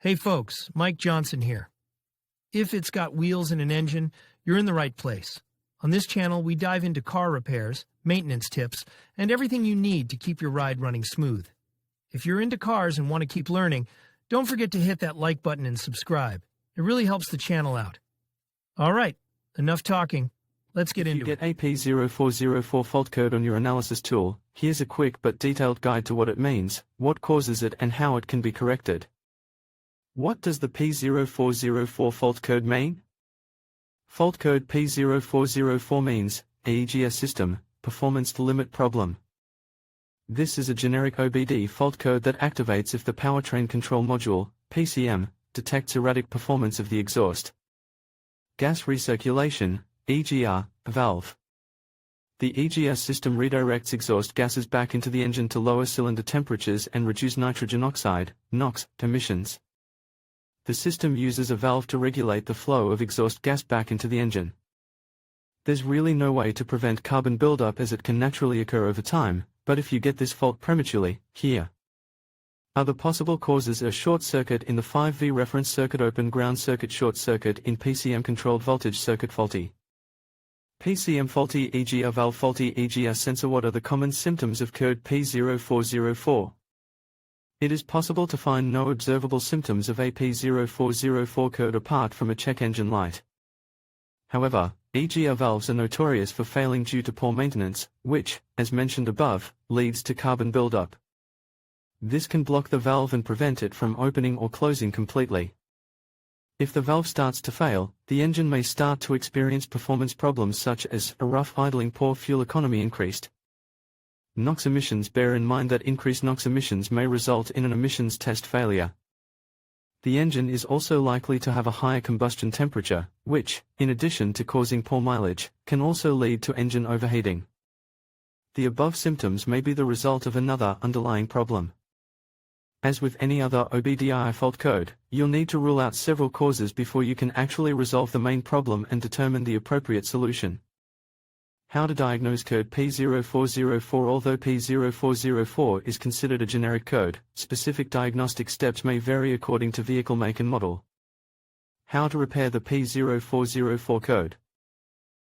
Hey folks, Mike Johnson here. If it's got wheels and an engine, you're in the right place. On this channel, we dive into car repairs, maintenance tips, and everything you need to keep your ride running smooth. If you're into cars and want to keep learning, don't forget to hit that like button and subscribe. It really helps the channel out. All right, enough talking. Let's get into it. If you get a P0404 fault code on your analysis tool, here's a quick but detailed guide to what it means, what causes it, and how it can be corrected. What does the P0404 fault code mean? Fault code P0404 means EGR system, performance limit problem. This is a generic OBD fault code that activates if the powertrain control module, PCM, detects erratic performance of the exhaust. Gas recirculation, EGR, valve. The EGR system redirects exhaust gases back into the engine to lower cylinder temperatures and reduce nitrogen oxide, NOx, emissions. The system uses a valve to regulate the flow of exhaust gas back into the engine. There's really no way to prevent carbon buildup as it can naturally occur over time, but if you get this fault prematurely, here. Other possible causes are short circuit in the 5V reference circuit, open ground circuit, short circuit in PCM controlled voltage circuit, faulty PCM, faulty EGR valve, faulty EGR sensor. What are the common symptoms of code P0404? It is possible to find no observable symptoms of a P0404 code apart from a check engine light. However, EGR valves are notorious for failing due to poor maintenance, which, as mentioned above, leads to carbon buildup. This can block the valve and prevent it from opening or closing completely. If the valve starts to fail, the engine may start to experience performance problems such as a rough idling, poor fuel economy, increased NOx emissions. Bear in mind that increased NOx emissions may result in an emissions test failure. The engine is also likely to have a higher combustion temperature, which, in addition to causing poor mileage, can also lead to engine overheating. The above symptoms may be the result of another underlying problem. As with any other OBDI fault code, you'll need to rule out several causes before you can actually resolve the main problem and determine the appropriate solution. How to diagnose code P0404? Although P0404 is considered a generic code, specific diagnostic steps may vary according to vehicle make and model. How to repair the P0404 code?